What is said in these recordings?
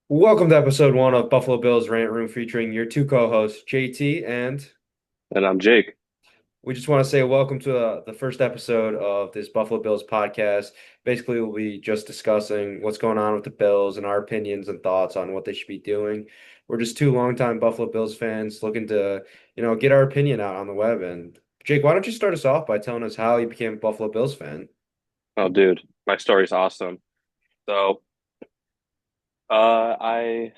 Welcome to episode one of Buffalo Bills Rant Room featuring your two co-hosts, JT, and And I'm Jake. we just want to say welcome to the first episode of this Buffalo Bills podcast. Basically, we'll be just discussing what's going on with the Bills and our opinions and thoughts on what they should be doing. We're just two longtime Buffalo Bills fans looking to, get our opinion out on the web. And Jake, why don't you start us off by telling us how you became a Buffalo Bills fan? Oh, dude, my story's awesome. So, I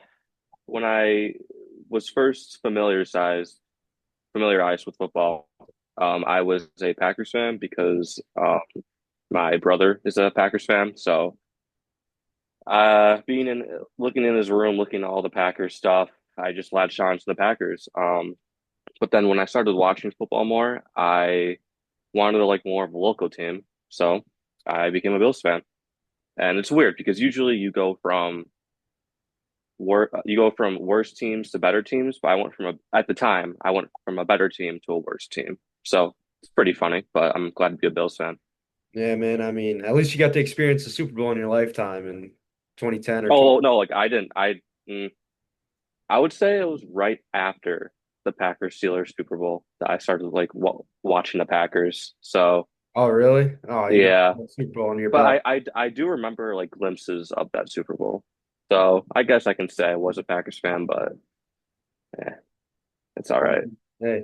when I was first familiarized with football, I was a Packers fan because my brother is a Packers fan. So, being in looking in his room, looking at all the Packers stuff, I just latched on to the Packers. But then when I started watching football more, I wanted to like more of a local team. So, I became a Bills fan. And it's weird because usually you go from worse teams to better teams, but at the time I went from a better team to a worse team. So it's pretty funny, but I'm glad to be a Bills fan. Yeah, man. I mean, at least you got to experience the Super Bowl in your lifetime in 2010 or 20. Oh no, like I didn't. I would say it was right after the Packers Steelers Super Bowl that I started like watching the Packers. So Oh, really? Oh, you got yeah, the Super Bowl under your but belt. I do remember like glimpses of that Super Bowl. So I guess I can say I was a Packers fan, but yeah, it's all I right. mean, hey,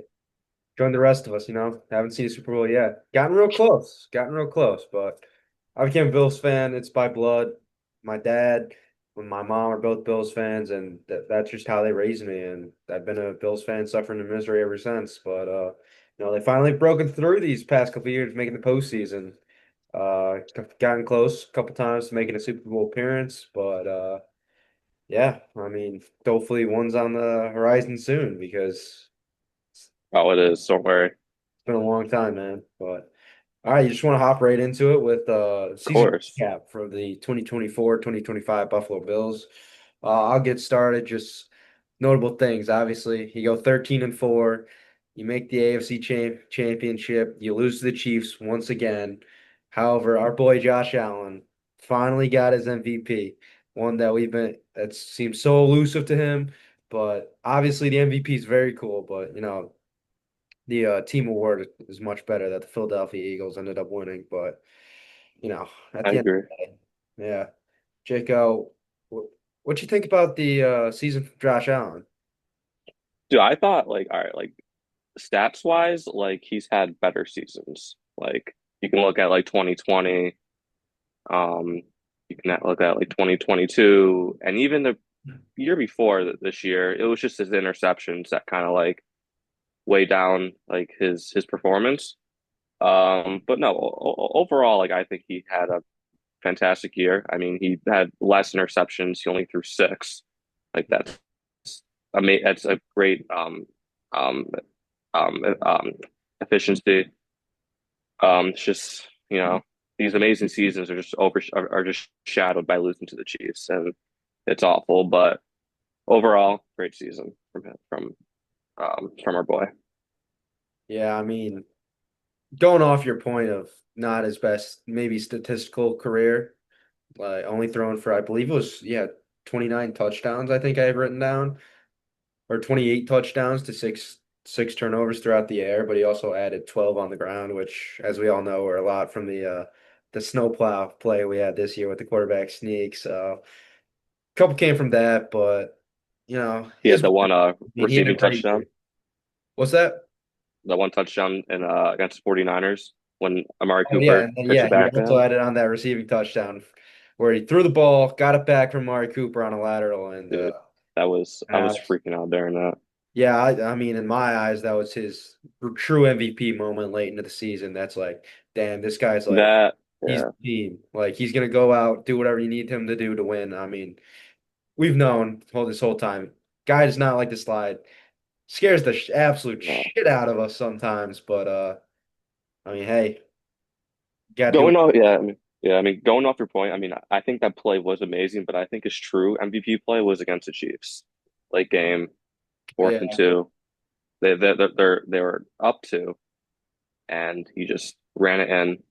join the rest of us, haven't seen a Super Bowl yet. Gotten real close, but I became a Bills fan. It's by blood. My dad and my mom are both Bills fans, and that's just how they raised me. And I've been a Bills fan suffering in misery ever since. But they finally broken through these past couple of years, making the postseason. Gotten close a couple times to making a Super Bowl appearance, but yeah, I mean, hopefully one's on the horizon soon because Oh, it is. Don't worry. it's been a long time, man. But all right, you just want to hop right into it with Of season course. recap for the 2024-2025 Buffalo Bills. I'll get started. Just notable things. Obviously, you go 13-4. You make the AFC championship. You lose to the Chiefs once again. However, our boy Josh Allen finally got his MVP. One that that seems so elusive to him, but obviously the MVP is very cool. But the team award is much better that the Philadelphia Eagles ended up winning. But at I the end agree. of the day, yeah. Jake, what you think about the season from Josh Allen? Dude, I thought like all right, like stats wise, like he's had better seasons. Like you can look at like 2020, um, you can look at like 2022, and even the year before this year, it was just his interceptions that kind of like weigh down like his performance. But no, overall, like I think he had a fantastic year. I mean, he had less interceptions. He only threw six. Like that's a great um, um, efficiency. It's just these amazing seasons are just shadowed by losing to the Chiefs, and it's awful. But overall, great season from our boy. Yeah, I mean, going off your point of not his best, maybe statistical career, like only throwing for, I believe it was, yeah, 29 touchdowns, I think I have written down, or 28 touchdowns to six turnovers throughout the air, but he also added 12 on the ground, which, as we all know, were a lot from the snowplow play we had this year with the quarterback sneak. So a couple came from that, but He had his the one I mean, he had a receiving great touchdown, year. What's that? the one touchdown in against the 49ers when Amari Oh yeah, Cooper and then pitched yeah, it he back to also him. added on that receiving touchdown where he threw the ball, got it back from Mari Cooper on a lateral, and Dude, I was abs- freaking out during that. yeah, I mean, in my eyes, that was his true MVP moment late into the season. That's like, damn, this guy's like, That he's yeah, the team. Like, he's gonna go out, do whatever you need him to do to win. I mean, we've known this whole time, guy does not like to slide. Scares the absolute no. shit out of us sometimes, but I mean, hey, you gotta do Going it. off, I mean, going off your point, I mean, I think that play was amazing, but I think his true MVP play was against the Chiefs, late game, fourth and Yeah, two. They were up two, and he just ran it in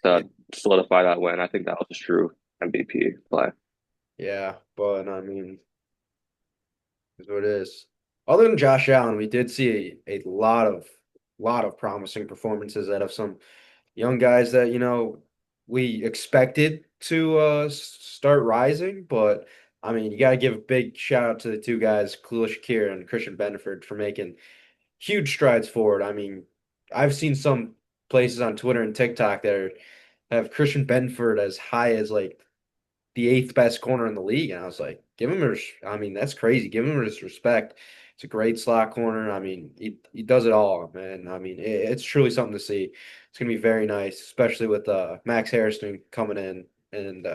yeah, to solidify that win. I think that was his true MVP play. Yeah, but I mean, it's what it is. Other than Josh Allen, we did see a lot of promising performances out of some young guys that, we expected to start rising, but I mean, you got to give a big shout out to the two guys, Khalil Shakir and Christian Benford, for making huge strides forward. I mean, I've seen some places on Twitter and TikTok that have Christian Benford as high as like the eighth best corner in the league, and I was like, give him I mean, that's crazy. Give him his respect. It's a great slot corner. I mean, he does it all, man. I mean, it's truly something to see. It's gonna be very nice, especially with Max Harrison coming in, and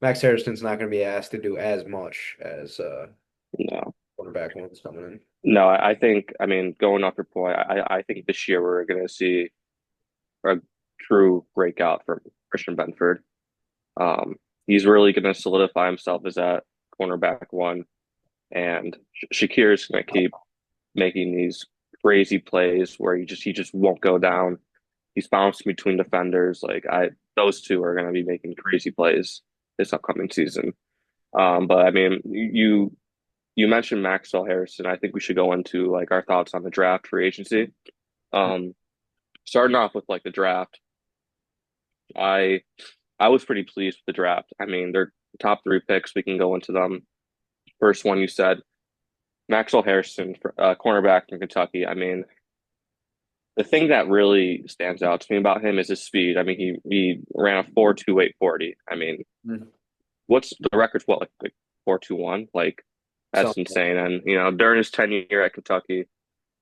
Max Harrison's not gonna be asked to do as much as No. quarterback one's coming in. No, I think, I mean, going off your point, I think this year we're going to see a true breakout from Christian Benford. Um, he's really going to solidify himself as that cornerback one, and Shakir is going to keep making these crazy plays where he just won't go down. He's bouncing between defenders. Like I, those two are going to be making crazy plays this upcoming season. But I mean, you mentioned Maxwell Harrison. I think we should go into like our thoughts on the draft free agency. Um, Starting off with like the draft, I I was pretty pleased with the draft. I mean, they're top three picks. We can go into them. First one you said, Maxwell Harrison, cornerback from Kentucky. I mean, the thing that really stands out to me about him is his speed. I mean, he ran a 4.28 40. I mean, Mhm. what's the record's what like 4.21? Like that's Something. insane. And during his tenure at Kentucky,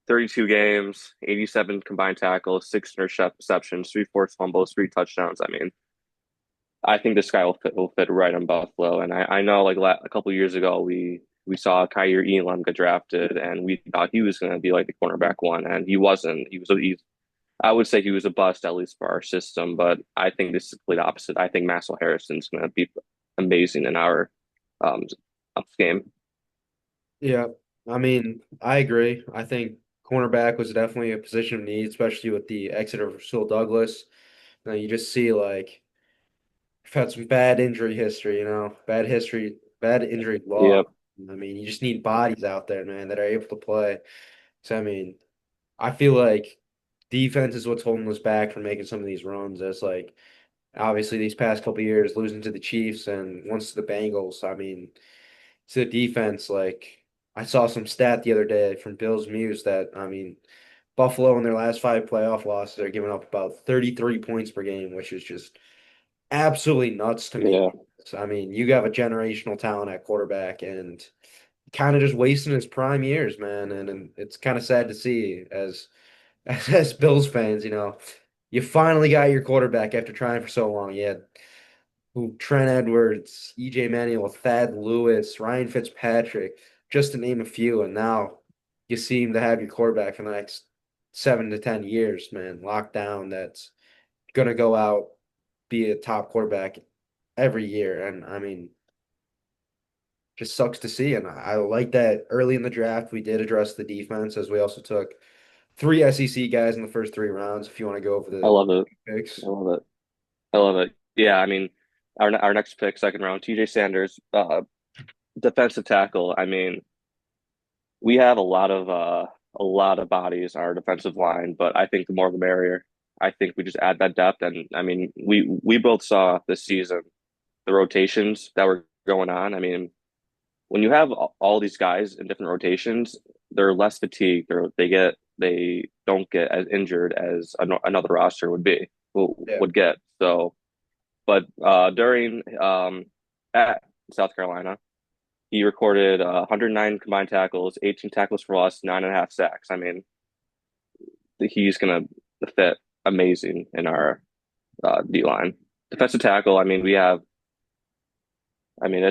32 games, 87 combined tackles, six interceptions, three forced fumbles, three touchdowns. I mean, I think this guy will fit right in Buffalo. And I know like a couple years ago we saw Kyer Elam get drafted, and we thought he was going to be like the cornerback one, and he wasn't. I would say he was a bust at least for our system, but I think this is the complete opposite. I think Maxwell Harrison's going to be amazing in our um game. Yeah, I mean, I agree. I think cornerback was definitely a position of need, especially with the exit of Rasul Douglas. Now you just see like we've had some bad injury history, bad history, bad injury law. Yep, I mean, you just need bodies out there, man, that are able to play. So I mean, I feel like defense is what's holding us back from making some of these runs. As like obviously these past couple of years losing to the Chiefs and once to the Bengals. I mean, to the defense, like I saw some stat the other day from Bill's Muse that I mean, Buffalo in their last five playoff losses are giving up about 33 points per game, which is just absolutely nuts to me. yeah, So, I mean, you have a generational talent at quarterback and kind of just wasting his prime years, man. And it's kind of sad to see as Bills fans, you finally got your quarterback after trying for so long. You had Trent Edwards, EJ Manuel, Thad Lewis, Ryan Fitzpatrick, just to name a few, and now you seem to have your quarterback for the next 7 to 10 years, man, locked down. That's gonna go out, be a top quarterback every year, and I mean, just sucks to see. And I like that early in the draft we did address the defense, as we also took three SEC guys in the first 3 rounds. If you want to go over I the love it. picks, I love it. I love it. Yeah, I mean, our next pick, second round, TJ Sanders, defensive tackle. I mean, we have a lot of bodies on our defensive line, but I think the more the merrier. I think we just add that depth, and I mean, we both saw this season the rotations that were going on. I mean, when you have all these guys in different rotations, they're less fatigued. They don't get as injured as another roster yeah. would get. So, but during at South Carolina, he recorded 109 combined tackles, 18 tackles for loss, 9.5 sacks. I mean, he's gonna fit amazing in our D line. Defensive tackle. I mean, we have. I mean,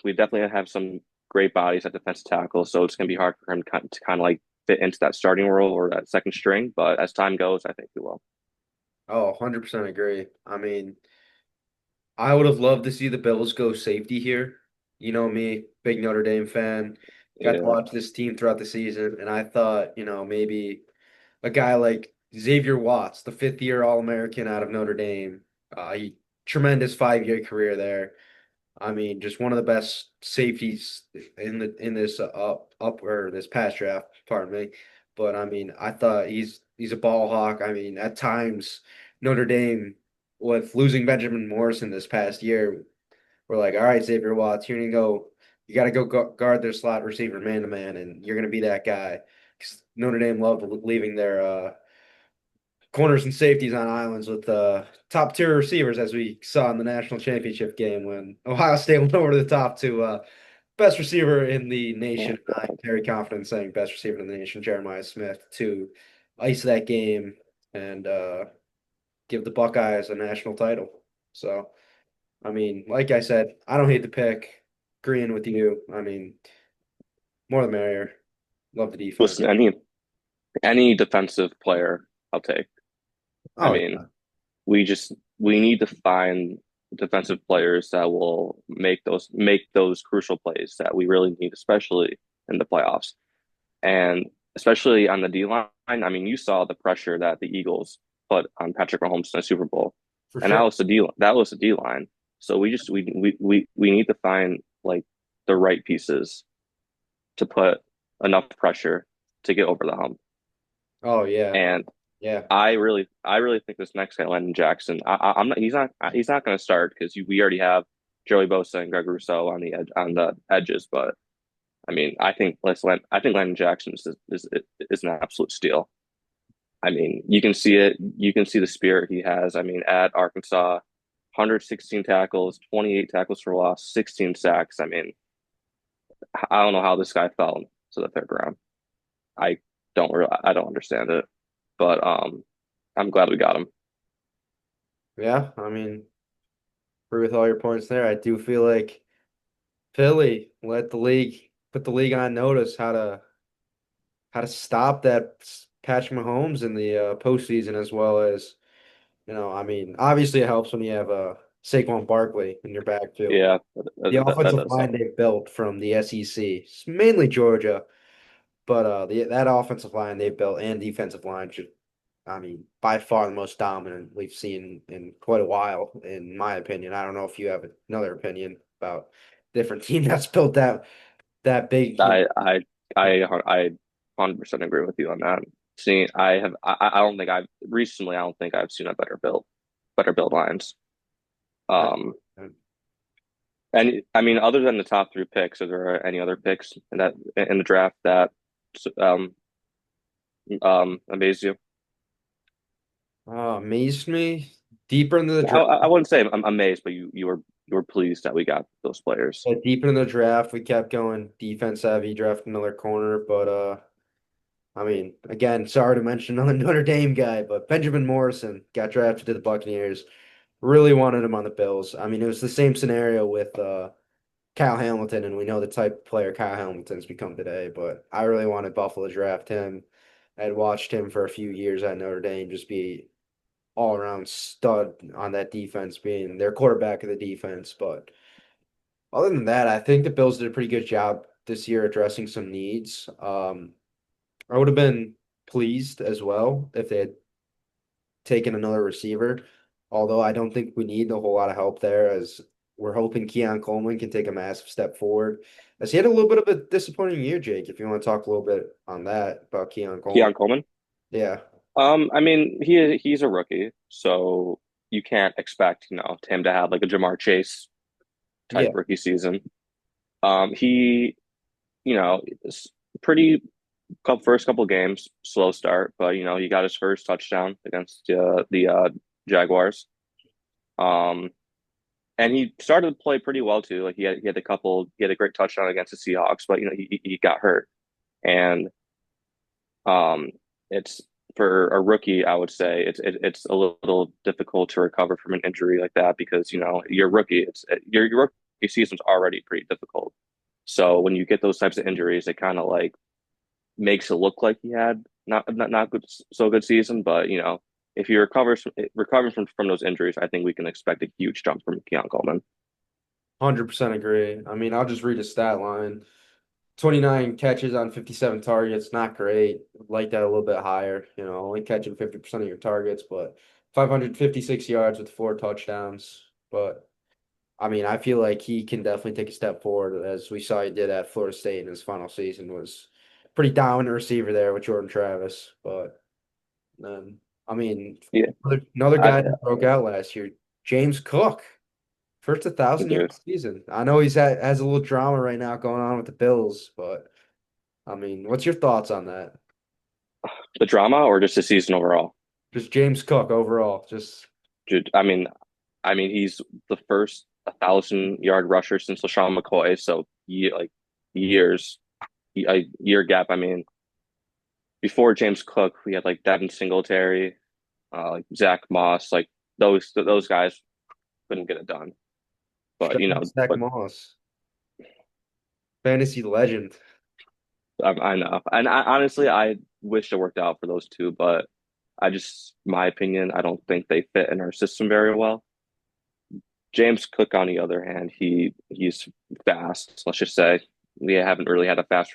we definitely have some great bodies at defensive tackle, so it's gonna be hard for him to kind of like fit into that starting role or that second string. But as time goes, I think he will. Oh, 100% agree. I mean, I would have loved to see the Bills go safety here. You know me, big Notre Dame fan. Got to Yeah, watch this team throughout the season, and I thought, maybe a guy like Xavier Watts, the fifth-year All-American out of Notre Dame, tremendous 5-year career there. I mean, just one of the best safeties in this up or this past draft, pardon me. But I mean, I thought he's a ball hawk. I mean, at times Notre Dame with losing Benjamin Morrison this past year, we're like, all right, Xavier Watts, here you go. You got to go guard their slot receiver man to man, and you're going to be that guy. 'Cause Notre Dame loved leaving their corners and safeties on islands with top tier receivers, as we saw in the national championship game when Ohio State went over to the top to best receiver in the Oh nation. I'm God. very confident saying best receiver in the nation, Jeremiah Smith, to ice that game and give the Buckeyes a national title. So, I mean, like I said, I don't hate the pick. Agreeing with you. I mean, more the merrier. Love the defense. Listen, any defensive player I'll take. I Oh, mean, we need to find defensive players that will make those crucial plays that we really need, especially in the playoffs. And especially on the D line, I mean, you saw the pressure that the Eagles put on Patrick Mahomes in the Super Bowl, for and sure. that was the D line. So we need to find like the right pieces to put enough pressure to get over the hump. Oh yeah, And yeah. I really think this next guy, Landon Jackson, I'm not he's not going to start because we already have Joey Bosa and Greg Rousseau on the edges, but I mean, I think Landon Jackson is an absolute steal. I mean, you can see it. You can see the spirit he has. I mean, at Arkansas, 116 tackles, 28 tackles for loss, 16 sacks. I mean, I don't know how this guy fell to the third round. I I don't understand it, but I'm glad we got him. Yeah, I mean, agree with all your points there. I do feel like Philly let the league put the league on notice how to stop that Patrick Mahomes in the postseason as well as I mean, obviously it helps when you have Saquon Barkley in your backfield. Yeah, The that offensive does line help. they built from the SEC, it's mainly Georgia, but that offensive line they built and defensive line should, I mean, by far the most dominant we've seen in quite a while, in my opinion. I don't know if you have another opinion about different team that's built that big, I I I 100% agree with you on that. See, I don't think I don't think I've seen a better built lines. I, Um, and I mean, other than the top three picks, are there any other picks in the draft that um amazed you? amazed me deeper into the draft. I wouldn't say I'm amazed, but you were pleased that we got those players. Deep into the draft, we kept going defense heavy, draft another corner, but I mean, again, sorry to mention another Notre Dame guy, but Benjamin Morrison got drafted to the Buccaneers. Really wanted him on the Bills. I mean, it was the same scenario with Kyle Hamilton, and we know the type of player Kyle Hamilton's become today, but I really wanted Buffalo to draft him. I had watched him for a few years at Notre Dame just be all around stud on that defense, being their quarterback of the defense. But other than that, I think the Bills did a pretty good job this year addressing some needs. I would have been pleased as well if they had taken another receiver, although I don't think we need a whole lot of help there, as we're hoping Keon Coleman can take a massive step forward. As he had a little bit of a disappointing year, Jake, if you want to talk a little bit on that about Keon Coleman. Keon Coleman. Yeah. I mean, he's a rookie, so you can't expect, him to have like a Jamar Chase type Yeah. rookie season. He, pretty first couple games, slow start, but he got his first touchdown against the Jaguars. Um, and he started to play pretty well too. Like he had a great touchdown against the Seahawks, but he got hurt, and Um, it's for a rookie, I would say it's a little difficult to recover from an injury like that because you're a rookie. Your rookie season's already pretty difficult. So when you get those types of injuries, it kind of like makes it look like he had not good so good season. But if he recovering from those injuries, I think we can expect a huge jump from Keon Coleman. 100% agree. I mean, I'll just read a stat line. 29 catches on 57 targets, not great. Like that a little bit higher, only catching 50% of your targets, but 556 yards with four touchdowns. But I mean, I feel like he can definitely take a step forward, as we saw he did at Florida State in his final season. Was pretty dominant receiver there with Jordan Travis. But I mean, Yeah, another I guy that broke out last year, James Cook, first 1,000 yard dude. season. I know has a little drama right now going on with the Bills, but I mean, what's your thoughts on that? The drama or just the season overall? Just James Cook overall, just Dude, I mean, he's the first 1,000 yard rusher since LaShawn McCoy. So like years, a year gap. I mean, before James Cook, we had like Devin Singletary, like Zach Moss, like those guys couldn't get it done. But shout out Zach but Moss, fantasy legend. I know, and honestly, I wish it worked out for those two. But my opinion, I don't think they fit in our system very well. James Cook, on the other hand, he's fast. Let's just say we haven't really had a fast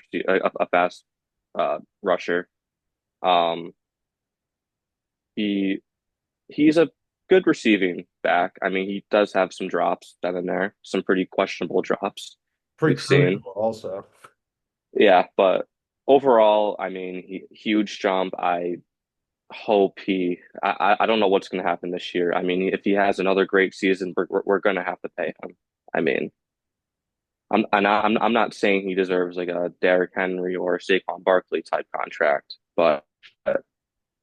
rusher. Um, he he's a good receiving back. I mean, he does have some drops down in there, some pretty questionable drops Pretty we've seen. crucial also. Yeah, but overall, I mean, huge jump. I don't know what's going to happen this year. I mean, if he has another great season, we're going to have to pay him. I mean, I'm not saying he deserves like a Derrick Henry or Saquon Barkley type contract, but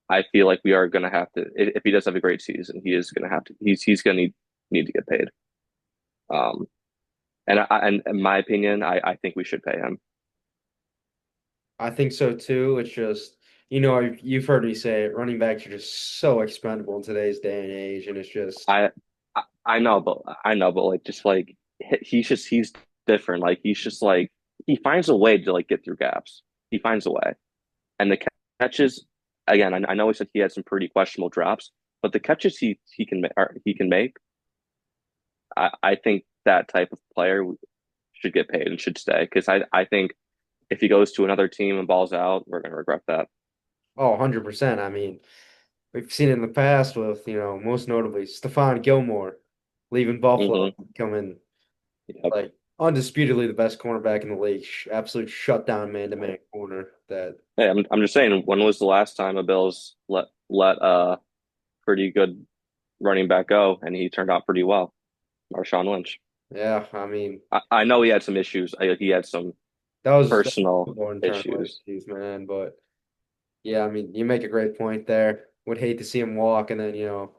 I feel like we are going to have to. If he does have a great season, he is going to have to. He's going to need to get paid. Um, and in my opinion, I think we should pay him. I think so too. It's just, you've heard me say it, running backs are just so expendable in today's day and age, and it's just, I I know, but like just like he's different. Like he's just like he finds a way to like get through gaps. He finds a way, and the catches again. I know he said he had some pretty questionable drops, but the catches he can make. I think that type of player should get paid and should stay because I think if he goes to another team and balls out, we're gonna regret that. oh, 100%. I mean, we've seen it in the past with, most notably Stephon Gilmore leaving Buffalo, Hmm. becoming Yep. like undisputedly the best cornerback in the league, absolute shutdown man-to-man corner that, Hey, I'm just saying, when was the last time a Bills let a pretty good running back go and he turned out pretty well? Marshawn Lynch. yeah, I mean, I know he had some issues. He had some that was personal more internal issues. issues, man, but yeah, I mean, you make a great point there. Would hate to see him walk and then, go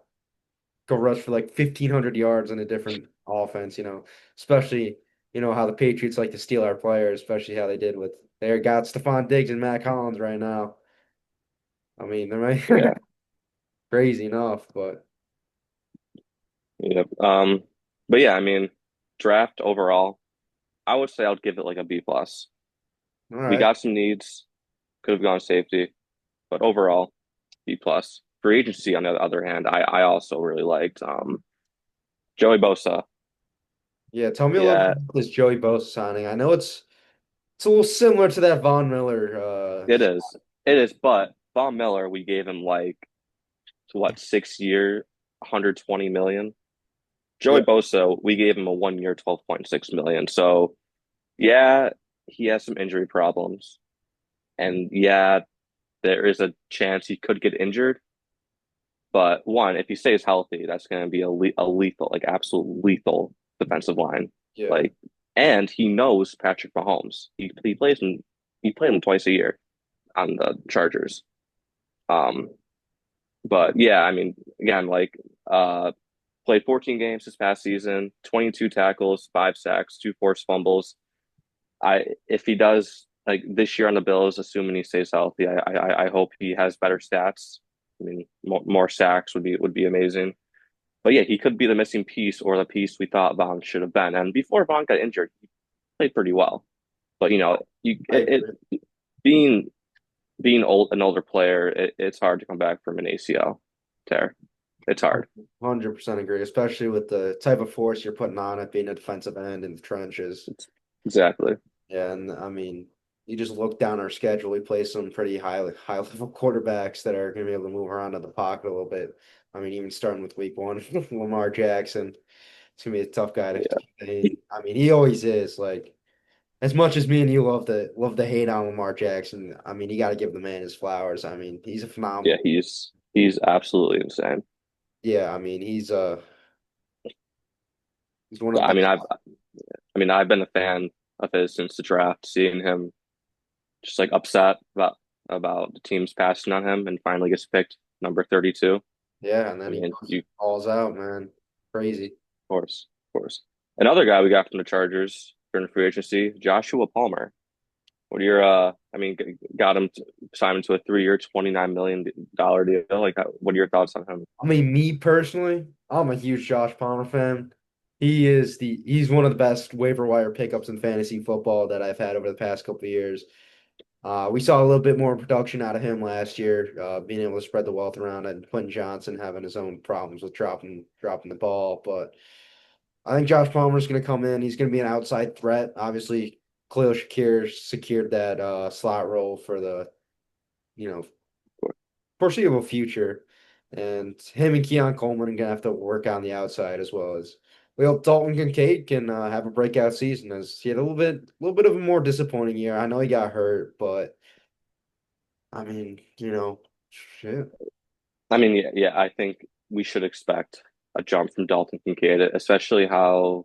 rush for like 1,500 yards in a different offense, especially, how the Patriots like to steal our players, especially how they did with they got Stephon Diggs and Mac Hollins right now. I mean, they're Yeah. crazy enough, but Yep. But yeah, I mean, draft overall, I would say I'd give it like a B plus. all We right. got some needs, could have gone safety, but overall, B plus. Free agency, on the other hand, I also really liked Joey Bosa. Yeah, tell me a little bit Yeah, about this Joey Bosa signing. I know it's a little similar to that Von Miller it is. It is, but Von Miller, we gave him like to what, 6 year, 120 million. yeah, Joey Bosa, we gave him a 1 year, 12.6 million. So yeah, he has some injury problems. And yeah, there is a chance he could get injured. But one, if he stays healthy, that's going to be a lethal, like absolute lethal defensive line. yeah. Like, and he knows Patrick Mahomes. He played him twice a year on the Chargers. Um, but yeah, I mean, again, like played 14 games this past season, 22 tackles, 5 sacks, 2 forced fumbles. If he does like this year on the Bills, assuming he stays healthy, I hope he has better stats. I mean, more sacks would be amazing. But yeah, he could be the missing piece or the piece we thought Vaughn should have been. And before Vaughn got injured, he played pretty well. But I agree. being an older player, it's hard to come back from an ACL tear. It's hard. 100% agree, especially with the type of force you're putting on it being a defensive end in the trenches. Exactly. Yeah, and I mean, you just look down our schedule. We play some pretty high level quarterbacks that are going to be able to move around in the pocket a little bit. I mean, even starting with week one, Lamar Jackson. It's gonna be a tough guy to Yeah, keep the hate. I mean, he always is. Like as much as me and you love the hate on Lamar Jackson. I mean, you got to give the man his flowers. I mean, he's a yeah, phenomenal. he's absolutely insane. Yeah, I mean, he's one of Yeah, the best. I mean, I've been a fan of his since the draft, seeing him just like upset about the teams passing on him and finally gets picked number 32. Yeah, and I then he mean, goes you, of balls out, man. Crazy. of course. Another guy we got from the Chargers during free agency, Joshua Palmer. What are your I mean, got him signed into a 3-year, $29 million deal. Like, what are your thoughts on him? I mean, me personally, I'm a huge Josh Palmer fan. He's one of the best waiver wire pickups in fantasy football that I've had over the past couple of years. We saw a little bit more production out of him last year, being able to spread the wealth around, and Quentin Johnson having his own problems with dropping the ball. But I think Josh Palmer's going to come in. He's going to be an outside threat. Obviously, Khalil Shakir secured that slot role for the you know foreseeable future, and him and Keon Coleman are going to have to work on the outside as well as. We hope Dalton Kincaid can have a breakout season as he had a little bit of a more disappointing year. I know he got hurt, but I mean, shit. I mean, yeah, I think we should expect a jump from Dalton Kincaid, especially how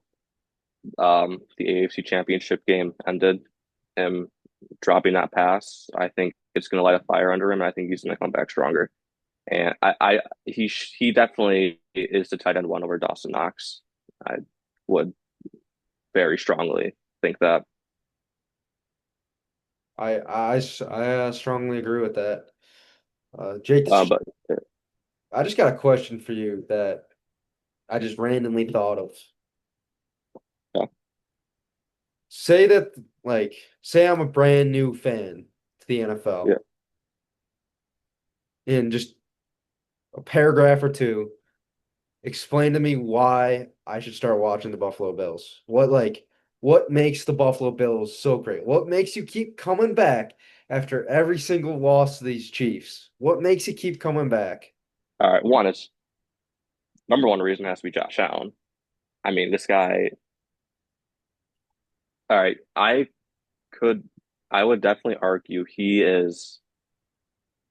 the AFC Championship game ended. Him dropping that pass, I think it's going to light a fire under him. And I think he's going to come back stronger. And he definitely is the tight end one over Dawson Knox. I would very strongly think that. I strongly agree with that. Jake, But I just got a question for you that I just randomly thought of. yeah, Say that, like, say I'm a brand new fan to the yeah. NFL, in just a paragraph or two, explain to me why I should start watching the Buffalo Bills. What makes the Buffalo Bills so great? What makes you keep coming back after every single loss to these Chiefs? What makes you keep coming back? All right. One is number one reason has to be Josh Allen. I mean, this guy. All right. Could, I would definitely argue he is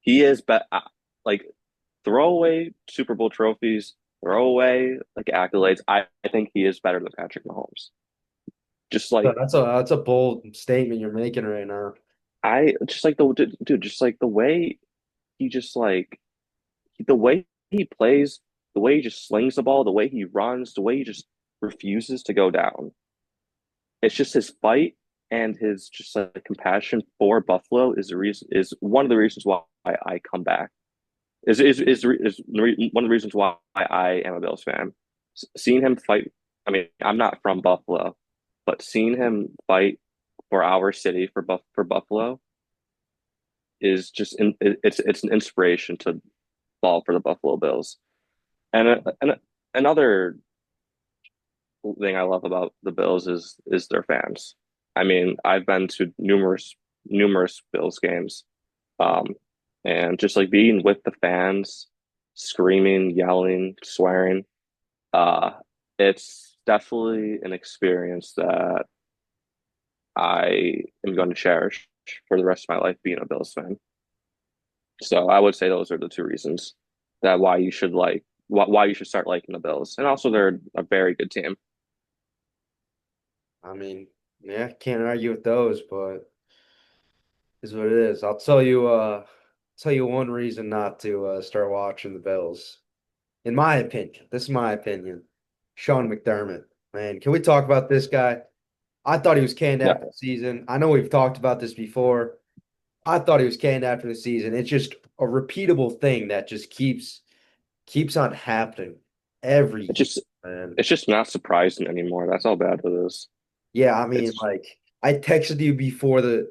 like throwaway Super Bowl trophies, throwaway like accolades. I think he is better than Patrick Mahomes. Just So like that's a bold statement you're making right now. I just like the dude, just like the way he just like the way he plays, the way he just slings the ball, the way he runs, the way he just refuses to go down. It's just his fight and his just like compassion for Buffalo is one of the reasons why I come back. Is one of the reasons why I am a Bills fan. Seeing him fight, I mean, I'm not from Buffalo, but seeing him fight for our city for Buffalo is it's an inspiration to fall for the Buffalo Bills. And another thing I love about the Bills is their fans. I mean, I've been to numerous Bills games, um, and just like being with the fans, screaming, yelling, swearing, uh, it's definitely an experience that I am going to cherish for the rest of my life being a Bills fan. So I would say those are the two reasons that why you should start liking the Bills, and also they're a very good team. I mean, yeah, can't argue with those, but is what it is. I'll tell you one reason not to start watching the Bills. In my opinion, this is my opinion. Sean McDermott, man, can we talk about this guy? I thought he was canned Yeah, after the season. I know we've talked about this before. I thought he was canned after the season. It's just a repeatable thing that just keeps on happening every it's year, just man. it's just not surprising anymore. That's how bad it is. Yeah, I mean, It's like I texted you before the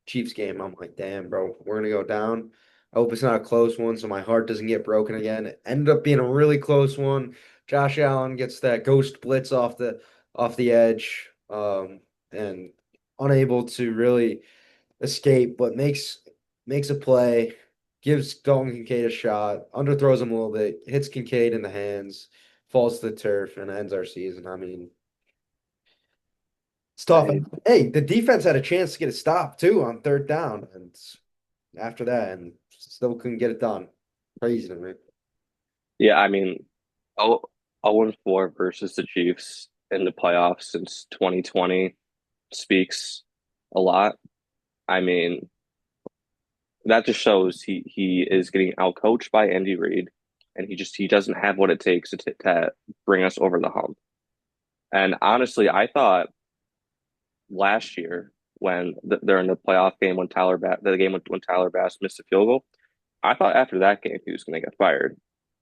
Chiefs game. I'm like, damn, bro, we're gonna go down. I hope it's not a close one, so my heart doesn't get broken again. It ended up being a really close one. Josh Allen gets that ghost blitz off the edge, and unable to really escape, but makes a play, gives Dalton Kincaid a shot, underthrows him a little bit, hits Kincaid in the hands falls to the turf and ends our season. I mean, it's tough. I Hey, the defense had a chance to get a stop too on third down, and after that, and still couldn't get it done. Crazy to me. yeah, I mean, 0-4 versus the Chiefs in the playoffs since 2020 speaks a lot. I mean, that just shows he is getting outcoached by Andy Reid, and he doesn't have what it takes to bring us over the hump. And honestly, I thought last year when they're in the playoff game when the game when Tyler Bass missed a field goal, I thought after that game he was going to get fired.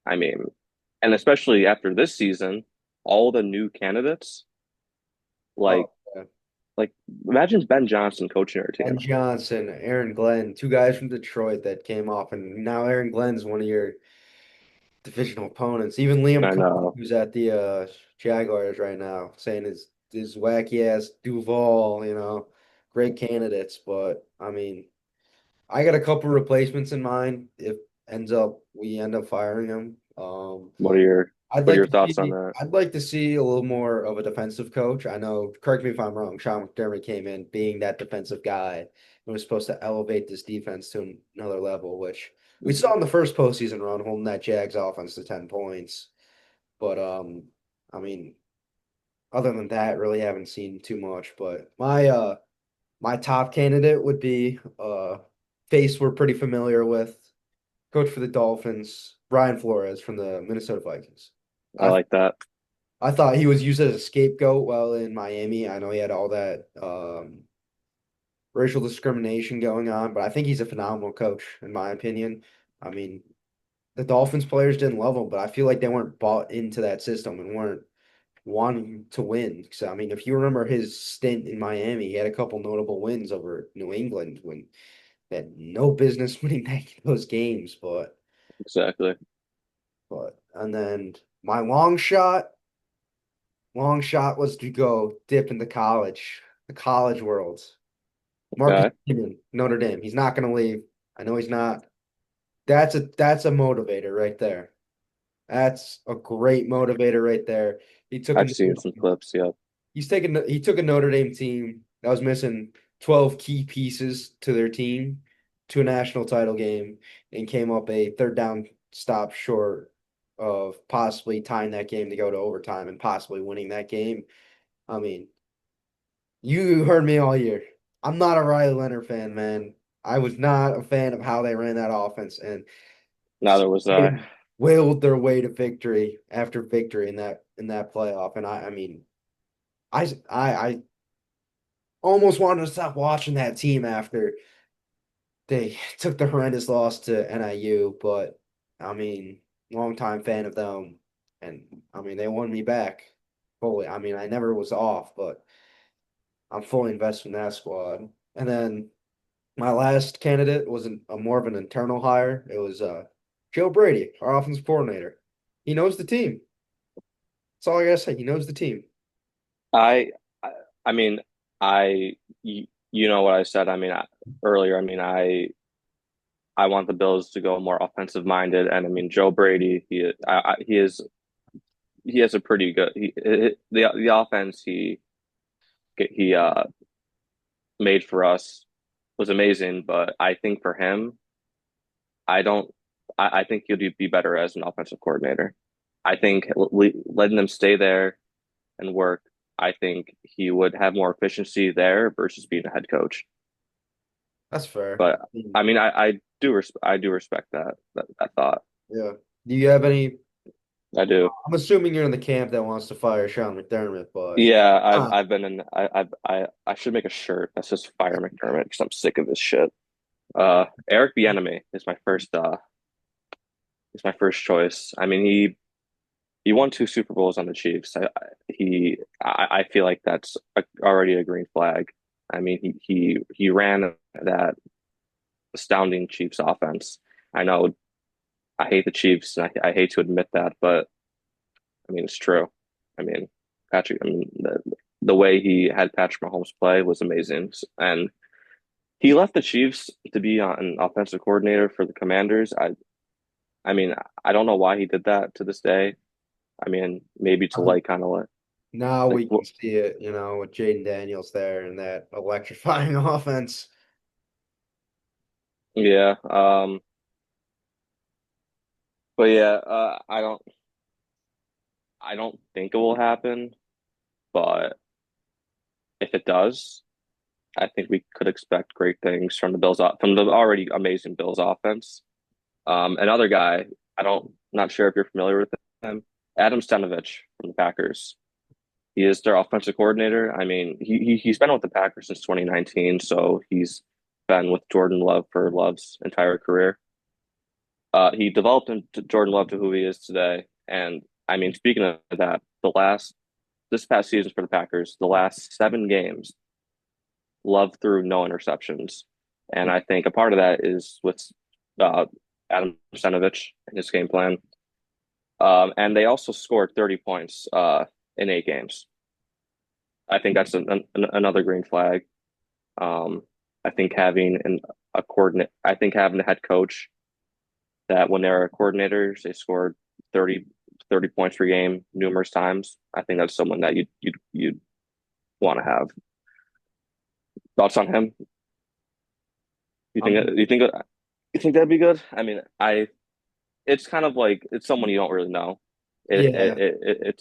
I mean, and especially after this season, all the new candidates Oh, like yeah. like imagine Ben Johnson coaching our Ben team. Johnson, Aaron Glenn, two guys from Detroit that came off, and now Aaron Glenn's one of your divisional opponents. Even Liam I Cohen, know. who's at the Jaguars right now, saying his wacky ass Duval, great candidates. But I mean, I got a couple replacements in mind if we end up firing him. What are your thoughts on that? I'd like to see a little more of a defensive coach. I know, correct me if I'm wrong, Sean McDermott came in being that defensive guy and was supposed to elevate this defense to another level, which we saw in the first postseason run, holding that Jags offense to 10 points. But I mean, other than that, really haven't seen too much. But my top candidate would be face we're pretty familiar with, coach for the Dolphins, Brian Flores from the Minnesota Vikings. I I like that. I thought he was used as a scapegoat while in Miami. I know he had all that racial discrimination going on, but I think he's a phenomenal coach, in my opinion. I mean, the Dolphins players didn't love him, but I feel like they weren't bought into that system and weren't wanting to win. So, I mean, if you remember his stint in Miami, he had a couple notable wins over New England when they had no business winning those games, Exactly. and then my long shot was to go dip into the college world. Marcus Okay. Freeman, Notre Dame. He's not going to leave. I know he's not. That's a motivator right there. That's a great motivator right there. He took a I've seen some clips. Yeah. he took a Notre Dame team that was missing 12 key pieces to their team to a national title game and came up a third down stop short of possibly tying that game to go to overtime and possibly winning that game. I mean, you heard me all year. I'm not a Riley Leonard fan, man. I was not a fan of how they ran that offense and Neither was I. willed their way to victory after victory in that playoff. And I mean, I almost wanted to stop watching that team after they took the horrendous loss to NIU, but I mean, longtime fan of them, and I mean they won me back fully. I mean, I never was off, but I'm fully invested in that squad. And then my last candidate was a more of an internal hire. It was Joe Brady, our offensive coordinator. He knows the team. That's all I gotta say. He knows the team. I, I, I mean, you know what I said. I mean, earlier. I mean, I want the Bills to go more offensive minded, and I mean, Joe Brady. He has a pretty good. The offense he made for us was amazing, but I think for him, I don't. I think he'd be better as an offensive coordinator. I think letting them stay there and work, I think he would have more efficiency there versus being a head coach. That's fair. But I mean, I do respect that thought. Yeah. Do you have any? I do. I'm assuming you're in the camp that wants to fire Sean McDermott, but Yeah, ah, I've been in. I should make a shirt that says "Fire McDermott" because I'm sick of this shit. Eric Bieniemy is my first choice. I mean, he won two Super Bowls on the Chiefs. I feel like that's already a green flag. I mean, he ran that astounding Chiefs offense. I know I hate the Chiefs, and I hate to admit that, but I mean it's true. I mean Patrick. I mean the way he had Patrick Mahomes play was amazing, and he left the Chiefs to be an offensive coordinator for the Commanders. I mean I don't know why he did that to this day. I mean, maybe to Um, like kind of Now like we can see it, with Jaden Daniels there and that electrifying offense. yeah. But yeah, I don't think it will happen, but if it does, I think we could expect great things from from the already amazing Bills offense. Another guy, not sure if you're familiar with him, Adam Stenavich from the Packers. He is their offensive coordinator. I mean, he's been with the Packers since 2019, so he's been with Jordan Love for Love's entire career. He developed into Jordan Love to who he is today. And I mean, speaking of that, this past season for the Packers, the last 7 games, Love threw no interceptions, and I think a part of that is with uh, Adam Senovich and his game plan. And they also scored 30 points in 8 games. I think that's another green flag. Um, I think I think having a head coach that when they're coordinators, they scored 30, 30 points per game numerous times. I think that's someone that you'd want to have. Thoughts on him? You think Um, you think you think that'd be good? I mean, I it's kind of like it's someone you don't really know. yeah,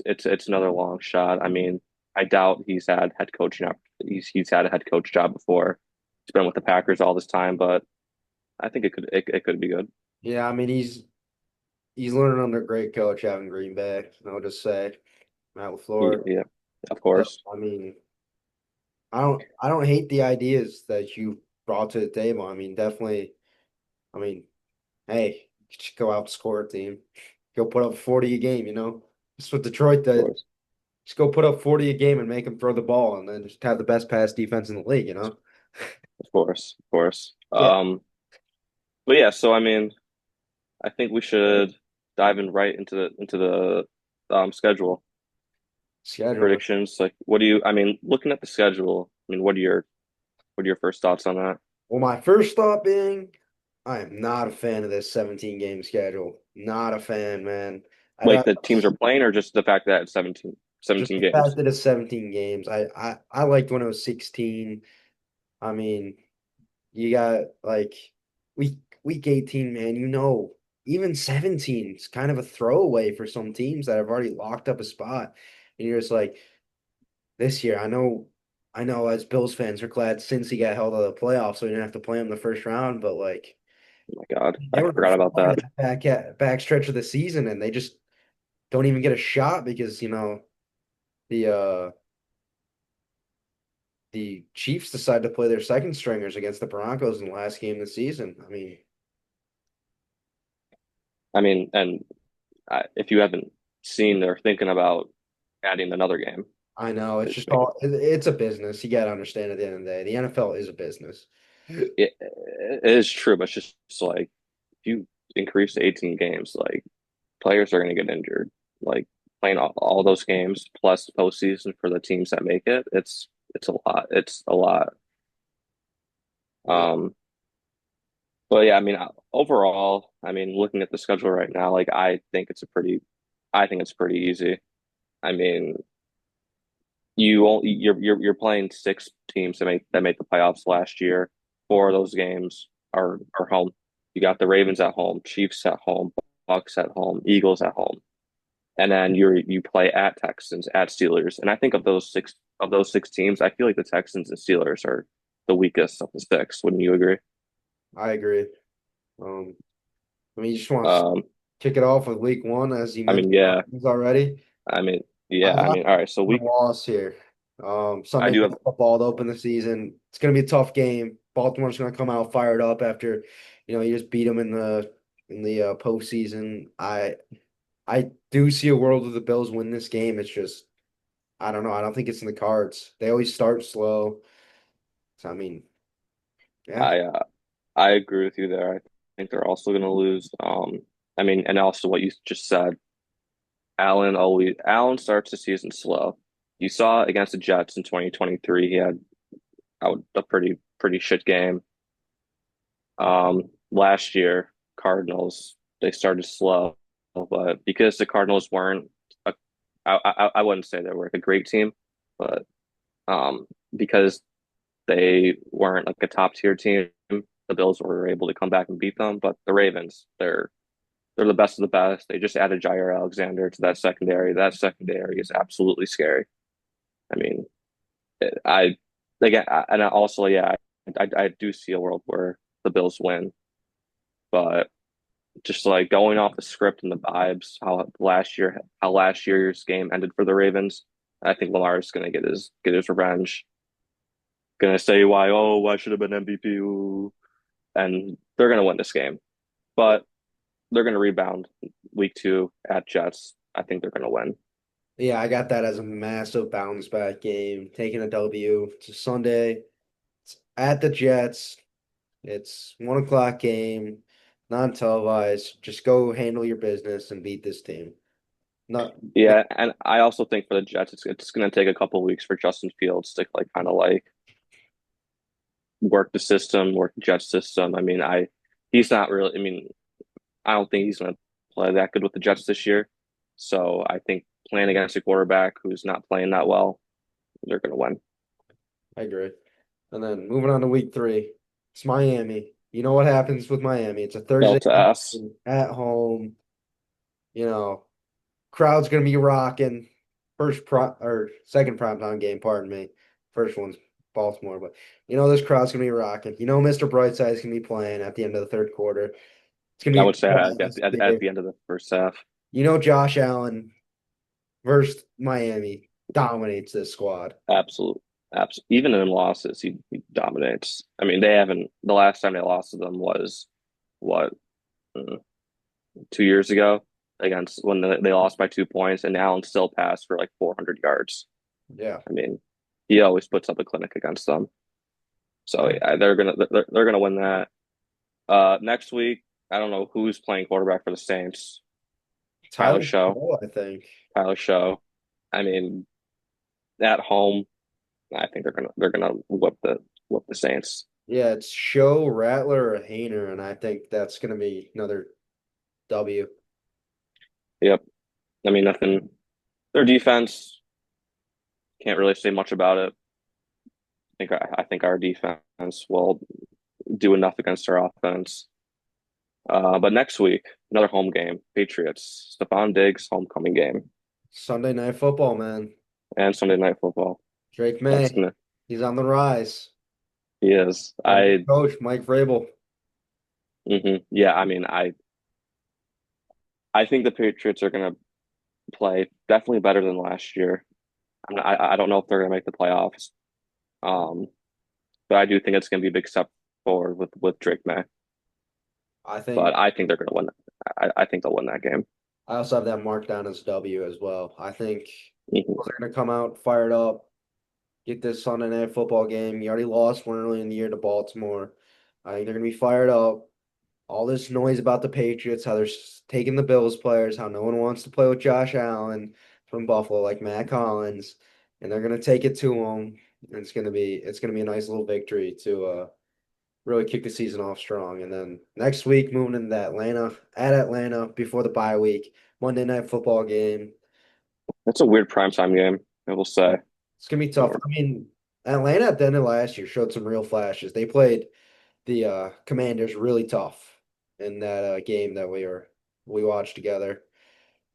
It's another long shot. I mean, I doubt he's had a head coach job before. He's been with the Packers all this time, but I think it could be good. yeah. I mean, he's learning under a great coach out in Green Bay. I'll just say Matt LaFleur. Yeah, of So, course, I mean, I don't hate the ideas that you brought to the table. I mean, definitely. I mean, hey, just go out and score a team. Go put up 40 a game. That's what Detroit of did. course, Just go put up 40 a game and make them throw the ball, and then just have the best pass defense in the league. of course, of course. Yeah, But yeah, so I mean, I think we should dive in right into the schedule schedule. predictions. Like, what do you? I mean, looking at the schedule, I mean, what are your first thoughts on that? Well, my first thought being, I am not a fan of this 17 game schedule. Not a fan, man. I'd Like rather the teams are playing, or just the fact that it's just 17 the fact games? that it's 17 games. I liked when it was 16. I mean, you got like week 18, man, even 17 is kind of a throwaway for some teams that have already locked up a spot. And you're just like, this year, I know as Bills fans, we're glad since he got held out of the playoffs, so we didn't have to play him the first round, but like Oh my God, they I were forgot about far that. in that back stretch of the season, and they just don't even get a shot because the uh the Chiefs decided to play their second stringers against the Broncos in the last game of the season. I mean, I mean, and if you haven't seen or thinking about adding another game, I know it's it's just it's a business. You got to understand at the end of the day, the NFL is a business. it is true, but it's just like if you increase to 18 games, like players are going to get injured. Like playing all those games plus postseason for the teams that make it, it's a lot. It's a lot. Yeah, Um, but yeah, I mean, overall, I mean, looking at the schedule right now, like I think it's pretty easy. I mean, you're playing 6 teams that made the playoffs last year. 4 of those games are home. You got the Ravens at home, Chiefs at home, Bucks at home, Eagles at home, and then you play at Texans, at Steelers. And I think of those 6 teams, I feel like the Texans and Steelers are the weakest of the 6. Wouldn't you agree? I agree. Um, you just want to Um, kick it off with week one, as you I mean, mentioned yeah, already. I mean, I yeah, I got mean, all right. So the we, loss here. I Sunday do night have, football to open the season. It's gonna be a tough game. Baltimore's gonna come out fired up after, you just beat them in the postseason. I do see a world where the Bills win this game. It's just I don't know. I don't think it's in the cards. They always start slow. So I mean, yeah, I, I agree with you there. I think they're also going to lose. I mean, and also what you just said, Allen starts the season slow. You saw against the Jets in 2023, he had out a pretty shit game. Last year, Cardinals, they started slow, but because the Cardinals weren't a I wouldn't say they were like a great team, but um, because they weren't like a top tier team, the Bills were able to come back and beat them. But the Ravens, they're the best of the best. They just added Jair Alexander to that secondary. That secondary is absolutely scary. I mean, I again, and I also, yeah, I do see a world where the Bills win, but just like going off the script and the vibes, how last year's game ended for the Ravens, I think Lamar is going to get his revenge. Going to say why should have been MVP, ooh, and they're going to win this game, but they're going to rebound week 2 at Jets. I think they're going to win. Yeah, I got that as a massive bounce back game, taking a W. It's a Sunday. It's at the Jets. It's 1 o'clock game, non-televised. Just go handle your business and beat this team. Not, not Yeah, and I also think for the Jets, it's going to take a couple weeks for Justin Fields to like kind of like work the system, work the Jets system. I mean, he's not really. I mean, I don't think he's going to play that good with the Jets this year. So I think playing against a quarterback who's not playing that well, they're going to win. I agree. And then moving on to week 3, it's Miami. You know what happens with Miami? It's a L Thursday to night S. game at home. You know, crowd's gonna be rocking. First pro or second primetime game, pardon me. First one's Baltimore, but this crowd's gonna be rocking. Mr. Brightside gonna be playing at the end of the third quarter. It's gonna I be a would say cool at atmosphere. the end of the first half. Josh Allen versus Miami dominates this squad. Absolute, absolute. Even in losses, he dominates. I mean, they haven't. The last time they lost to them was what, mm, 2 years ago against when they lost by 2 points, and Allen still passed for like 400 yards. Yeah. I mean, he always puts up a clinic against them. So yeah, they're gonna win that. Next week, I don't know who's playing quarterback for the Saints. Tyler Tyler Show. Cole, I think. Tyler Show. I mean, at home, I think they're gonna whip the Saints. Yeah, it's Show, Rattler, or Hayner, and I think that's gonna be another W. Yep. I mean, nothing. Their defense can't really say much about it. I think our defense will do enough against our offense. But next week, another home game, Patriots, Stephon Diggs homecoming game, Sunday Night Football, man. and Sunday Night Football. Drake That's May, gonna. he's on the rise. He is. Got a good coach, Mike Vrabel. Yeah. I mean, I think the Patriots are gonna play definitely better than last year. I don't know if they're gonna make the playoffs. Um, but I do think it's gonna be a big step forward with Drake May. I But think I think they're gonna win. I think they'll win that game. I also have that marked down as W as well. I think Mhm. they're gonna come out fired up, get this Sunday Night Football game. You already lost one early in the year to Baltimore. I think they're gonna be fired up. All this noise about the Patriots, how they're taking the Bills players, how no one wants to play with Josh Allen from Buffalo, like Matt Collins, and they're gonna take it to them. And it's gonna be a nice little victory to really kick the season off strong. And then next week, moving into Atlanta before the bye week, Monday Night Football game. It's a weird primetime game, I will say. It's gonna be tough. I mean, Atlanta at the end of last year showed some real flashes. They played the Commanders really tough in that game that we watched together.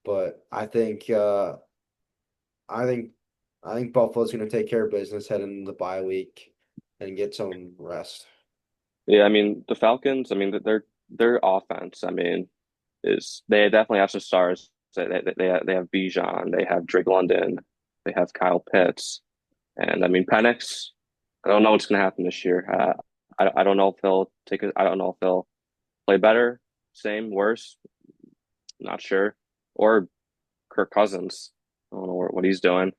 But I think I think Buffalo's going to take care of business heading into the bye week and get some rest. Yeah, I mean the Falcons. I mean their offense. I mean they definitely have some stars. They have Bijan, they have Drake London, they have Kyle Pitts, and I mean Penix. I don't know what's going to happen this year. I don't know if they'll take it. I don't know if they'll play better, same, worse, not sure, or Kirk Cousins. I don't know what he's doing.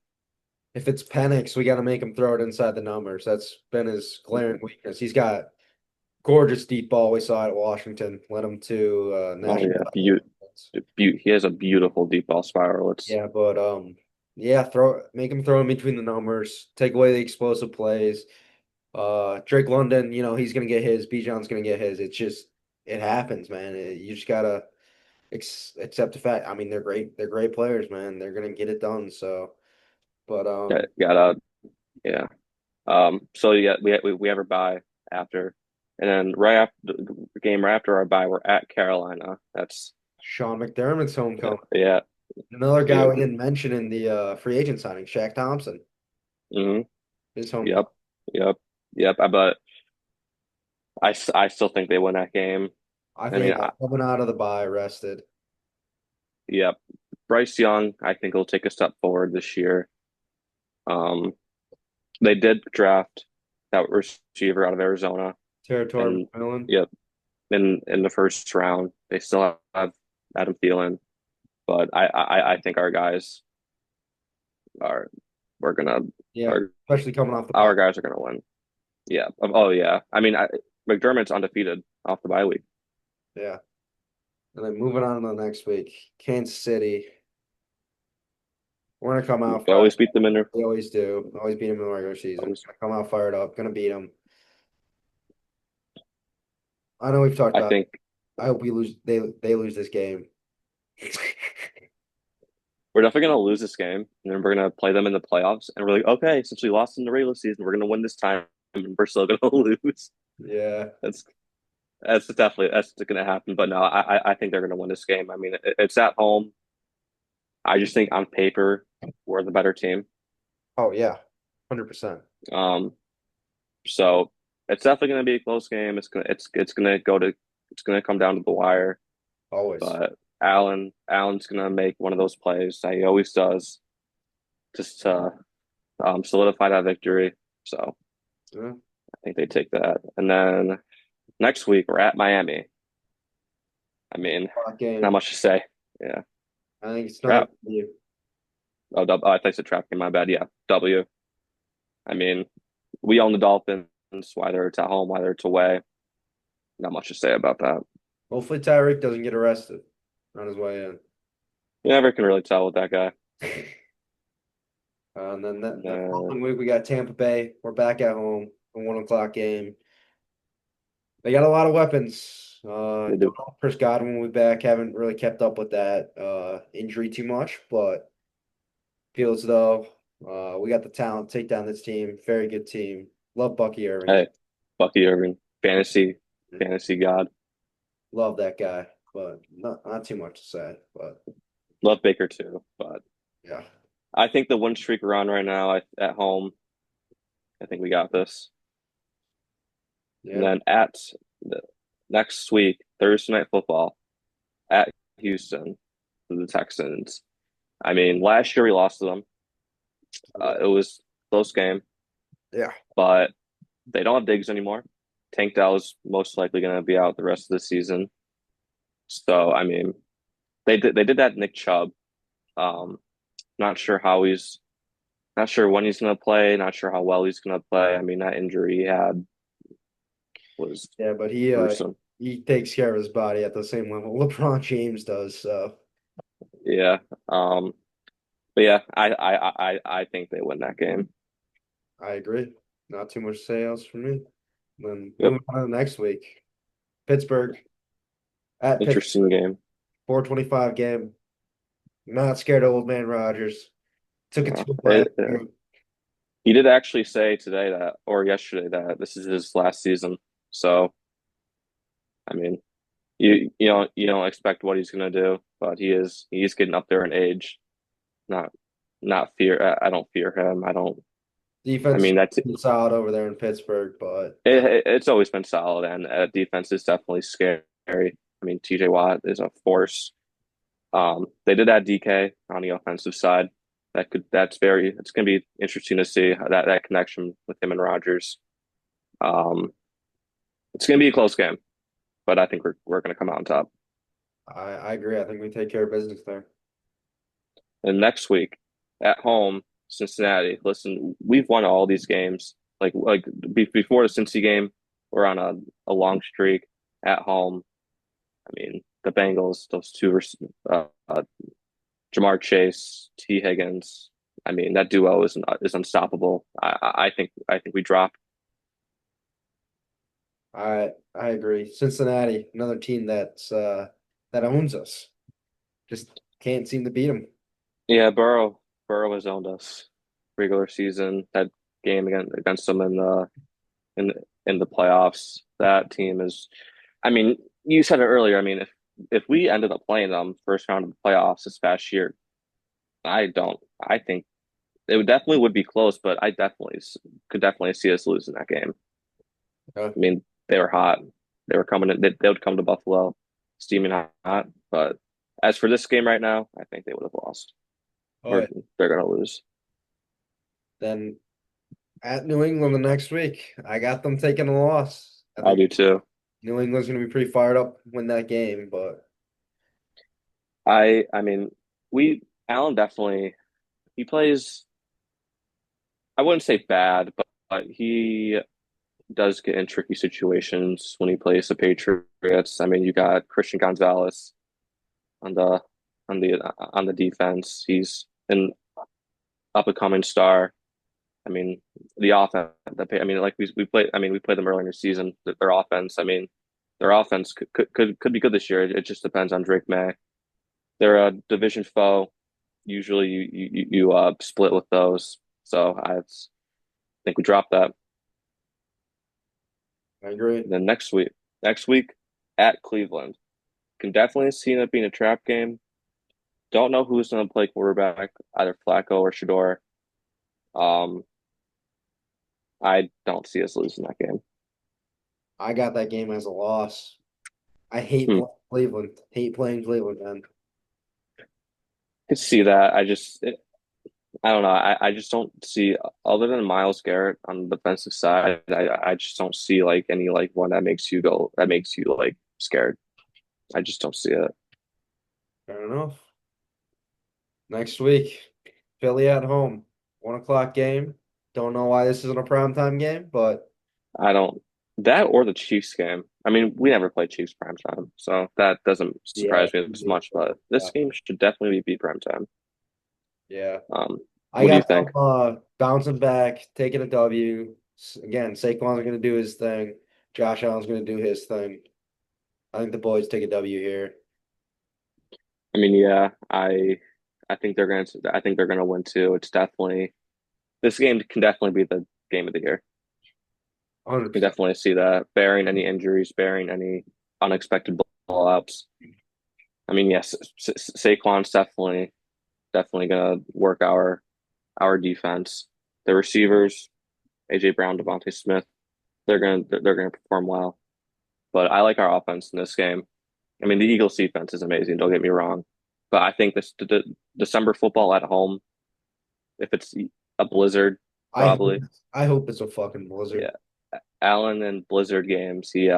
If it's Penix, we got to make him throw it inside the numbers. That's been his glaring weakness. He's got gorgeous deep ball we saw at Washington. Led him to Oh national yeah, title. he has a beautiful deep ball spiral. It's Yeah, but yeah, make him throw in between the numbers, take away the explosive plays. Drake London, he's gonna get his. Bijan's gonna get his. It's just it happens, man. You just gotta except the fact, I mean, they're great. They're great players, man. They're gonna get it done. So, but Got yeah. So yeah, we have our bye after, and then right after the game right after our bye, we're at Carolina. That's Sean McDermott's homecoming. yeah, Another guy we dude. didn't mention in the free agent signing, Shaq Thompson, Hmm. his Yep, homecoming. yep, yep. But I still think they win that game. I I mean, think coming out of the bye, rested. yep. Bryce Young, I think will take a step forward this year. Um, they did draft that receiver out of Arizona, Territory and McMillan. yep, in the first round, they still have Adam Thielen, but I think our guys are we're gonna Yeah, our especially coming off the bye. our guys are gonna win. Yeah. Oh yeah. I mean, McDermott's undefeated off the bye week. Yeah. And then moving on to the next week, Kansas City. We're gonna come out They fired. always beat them in their. We always do. Always beat them in the regular season. Always, Gonna come out fired up. Gonna beat them. I know we've talked I about it. think I hope we lose. They lose this game. we're definitely gonna lose this game, and then we're gonna play them in the playoffs, and we're like, okay, since we lost in the regular season, we're gonna win this time, and we're still gonna lose. Yeah. That's that's gonna happen. But no, I think they're gonna win this game. I mean, it's at home. I just think on paper we're the better team. Oh yeah. 100%. Um, so it's definitely gonna be a close game. It's gonna go to it's gonna come down to the wire. Always. But Allen's gonna make one of those plays that he always does, just to solidify that victory. So Yeah. I think they take that. And then next week we're at Miami. I mean, Hot not game. much to say. Yeah, I think it's not trap. even you. Oh, I thought you said trap game. My bad. Yeah, W. I mean, we own the Dolphins, whether it's at home, whether it's away. Not much to say about that. Hopefully Tyreek doesn't get arrested on his way in. You never can really tell with that guy. And then the Uh, following week we got Tampa Bay. We're back at home. A 1 o'clock game. They got a lot of weapons. they Don't do. know if Chris Godwin will be back. Haven't really kept up with that injury too much, but feel as though we got the talent to take down this team. Very good team. Love Bucky Irving. Hey, Bucky Irving, fantasy god. Love that guy, but not too much to say. But Love Baker too, but yeah, I think the win streak we're on right now at home, I think we got this. And yeah, then at the next week, Thursday night football at Houston, the Texans. I mean, last year we lost to them. It was a close game, yeah. but they don't have Diggs anymore. Tank Dell's most likely going to be out the rest of the season. So I mean, they did that Nick Chubb. Um, not sure how he's not sure when he's going to play. Not sure how well he's going to play. I mean, that injury he had was Yeah, but gruesome. he takes care of his body at the same level LeBron James does. So Yeah. But yeah, I think they win that game. I agree. Not too much to say else for me. Then Yep. moving on to the next week, Pittsburgh at Interesting Pittsburgh, game. 425 game. Not scared of old man Rogers. Took it to him last Yeah. year. He did actually say today that, or yesterday, that this is his last season. So, I mean, you don't expect what he's gonna do, but he's getting up there in age. Not not fear. I don't fear him. I don't. I Defense mean, is solid over there in Pittsburgh, but it's always been solid, and defense is definitely scary. I mean, TJ Watt is a force. They did add DK on the offensive side. It's gonna be interesting to see how that connection with him and Rodgers. Um, it's gonna be a close game, but I think we're gonna come out on top. I agree. I think we take care of business there. And next week at home, Cincinnati. Listen, we've won all these games. Before the Cincy game, we're on a long streak at home. I mean, the Bengals, those two, Jamar Chase, T. Higgins. I mean, that duo is unstoppable. I think we drop. I agree. Cincinnati, another team that owns us. Just can't seem to beat them. Yeah, Burrow has owned us regular season. That game against them in in the playoffs. That team is. I mean, you said it earlier. I mean, if we ended up playing them first round of the playoffs this past year, I don't. I think it would be close, but I definitely could definitely see us losing that game. Uh, I mean, they were hot. They were coming in, they would come to Buffalo steaming hot. But as for this game right now, I think they would have lost oh, or yeah. they're going to lose. Then at New England the next week, I got them taking a loss. I I think do too. New England's going to be pretty fired up to win that game, but I mean, Allen definitely, he plays, I wouldn't say bad, but he does get in tricky situations when he plays the Patriots. I mean, you got Christian Gonzalez on the defense. He's an up and coming star. I mean, the offense. I mean, like we played. I mean, we played them earlier in the season. Their offense. I mean, their offense could be good this year. It just depends on Drake May. They're a division foe. Usually, you split with those. So I think we dropped that. I agree. And then next week at Cleveland, can definitely see it being a trap game. Don't know who's going to play quarterback, either Flacco or Shador. Um, I don't see us losing that game. I got that game as a loss. I hate Hmm. playing Cleveland. Hate playing Cleveland, man. Could see that. I don't know. I just don't see other than Miles Garrett on the defensive side. I just don't see like any like one that makes you like scared. I just don't see it. Fair enough. Next week, Philly at home, 1 o'clock game. Don't know why this isn't a primetime game, but I don't that or the Chiefs game. I mean, we never play Chiefs prime time, so that doesn't yeah, surprise me as much. But this game should definitely be prime time. yeah. I What do you got think? them bouncing back, taking a W. Again, Saquon's going to do his thing. Josh Allen's going to do his thing. I think the boys take a W here. I mean, yeah, I think they're gonna win too. It's definitely this game can definitely be the game of the year. You 100%. definitely see that, bearing any injuries, bearing any unexpected blowouts. I mean, yes, Saquon's definitely gonna work our defense. The receivers, AJ Brown, Devontae Smith, they're gonna perform well. But I like our offense in this game. I mean, the Eagles' defense is amazing. Don't get me wrong, but I think this the December football at home, if it's a blizzard, I hope, probably, I hope it's a fucking blizzard. yeah. Allen in blizzard games, he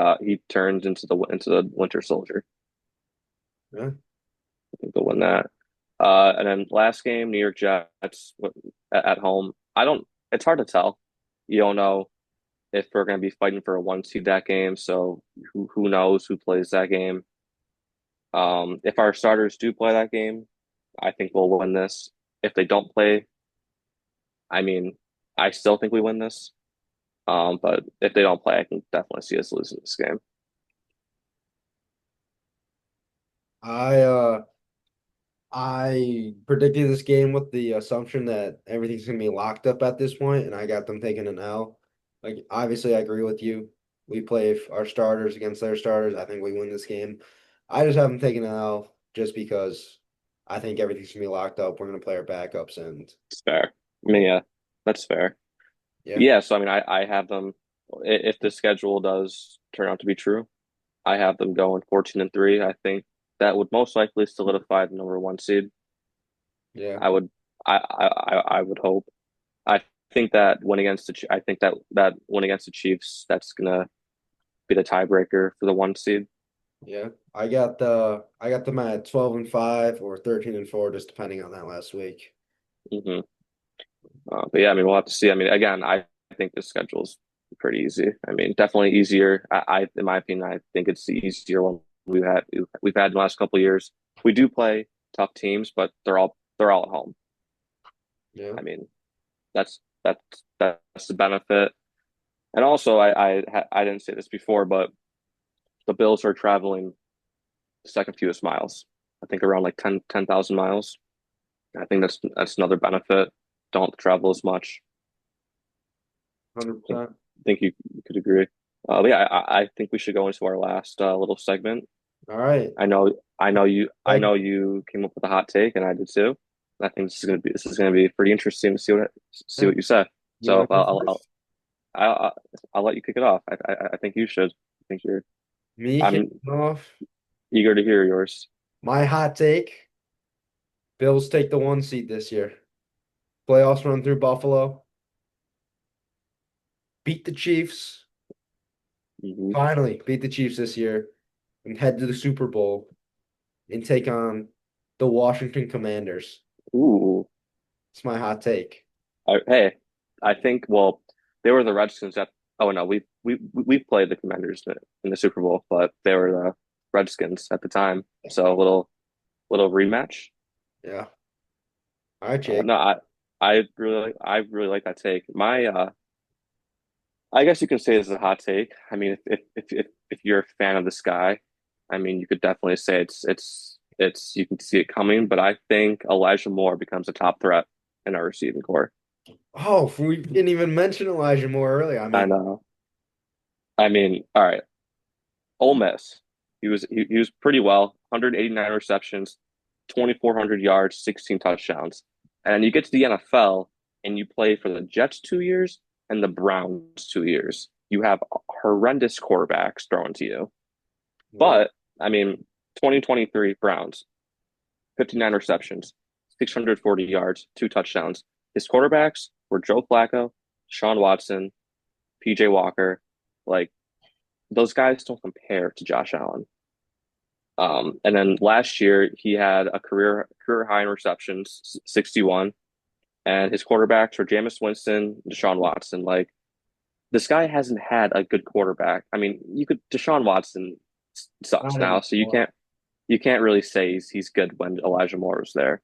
turns into the Winter Soldier. Yeah. I think they'll win that. And then last game, New York Jets at home. I don't. It's hard to tell. You don't know if we're going to be fighting for a one seed that game. So who knows who plays that game? If our starters do play that game, I think we'll win this. If they don't play, I mean, I still think we win this. But if they don't play, I can definitely see us losing this game. I uh I predicted this game with the assumption that everything's gonna be locked up at this point, and I got them taking an L. Like obviously, I agree with you. We play our starters against their starters. I think we win this game. I just haven't taken an L just because I think everything's gonna be locked up. We're gonna play our backups, and It's fair. I mean, yeah, that's fair. yeah, Yeah, so I mean, I have them. If the schedule does turn out to be true, I have them going 14-3. I think that would most likely solidify the number one seed. yeah. I would, I would hope. I think that win against I think that win against the Chiefs, that's gonna be the tiebreaker for the one seed. Yeah, I got them at 12-5 or 13-4, just depending on that last week. Hmm. But yeah, I mean, we'll have to see. I mean, again, I think the schedule's pretty easy. I mean, definitely easier. In my opinion, I think it's the easier one we've had in the last couple of years. We do play tough teams, but they're all at home. Yeah, I mean, that's the benefit. And also, I didn't say this before, but the Bills are traveling the second fewest miles. I think around like 10,000 miles. I think that's another benefit. Don't travel as much. I 100%. think you could agree. But yeah, I think we should go into our last little segment. All right. I Like, know you came up with a hot take, and I did too. I think this is gonna be pretty interesting to see yeah, what you say. you So want to go first? I'll let you kick it off. I think you should. I think you're. Me I'm kicking off. eager to hear yours. My hot take, Bills take the 1 seed this year. Playoffs run through Buffalo. Beat the Chiefs. Hmm. Finally, beat the Chiefs this year and head to the Super Bowl and take on the Washington Commanders. Ooh. It's my hot take. Hey, I think they were the Redskins that. Oh no, we've played the Commanders in the Super Bowl, but they were the Redskins at the time. So a little rematch. Yeah. All right, Jake. No, I really like that take. I guess you can say it's a hot take. I mean, if you're a fan of this guy, I mean, you could definitely say it's you can see it coming. But I think Elijah Moore becomes a top threat in our receiving core. Oh, we didn't even mention Elijah Moore earlier. I I mean, know. I mean, all right, Ole Miss. He was pretty well, 189 receptions, 2,400 yards, 16 touchdowns. And you get to the NFL and you play for the Jets 2 years and the Browns 2 years. You have horrendous quarterbacks thrown to you. well, But I mean, 2023 Browns, 59 receptions, 640 yards, 2 touchdowns. His quarterbacks were Joe Flacco, Sean Watson, PJ Walker. Like those guys don't compare to Josh Allen. And then last year he had a career high in receptions, 61, and his quarterbacks were Jameis Winston, Deshaun Watson. Like this guy hasn't had a good quarterback. I mean, you could Deshaun Watson sucks not now, so anymore. you can't really say he's good when Elijah Moore was there.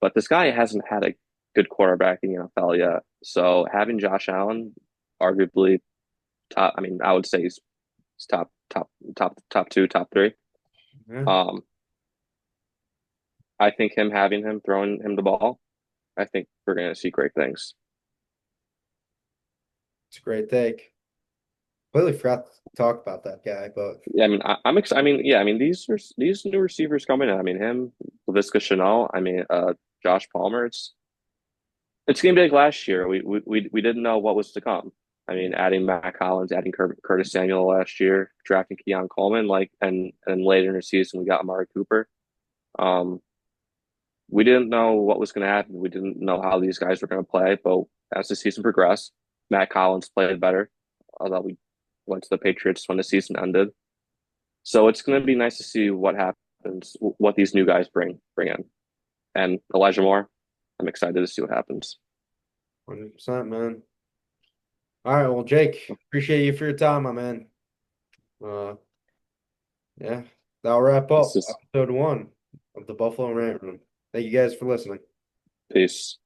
But this guy hasn't had a good quarterback in the NFL yet. So having Josh Allen, arguably top, I mean, I would say he's top two, top three. Yeah, Um, I think having him throwing him the ball, I think we're gonna see great things. it's a great take. Completely forgot to talk about that guy, but Yeah, I mean, I'm excited. I mean, yeah, I mean these new receivers coming in. I mean, him, Laviska Shenault. I mean, Josh Palmer. It's gonna be like last year. We didn't know what was to come. I mean, adding Matt Collins, adding Curtis Samuel last year, drafting Keon Coleman, like, and later in the season we got Amari Cooper. Um, we didn't know what was going to happen. We didn't know how these guys were going to play. But as the season progressed, Matt Collins played better, although we went to the Patriots when the season ended. So it's going to be nice to see what happens, what these new guys bring in. And Elijah Moore, I'm excited to see what happens. 100%, man. All right, well, Jake, appreciate you for your time, my man. Uh, yeah, that'll wrap It's up just episode 1 of the Buffalo Rant Room. Thank you guys for listening. peace.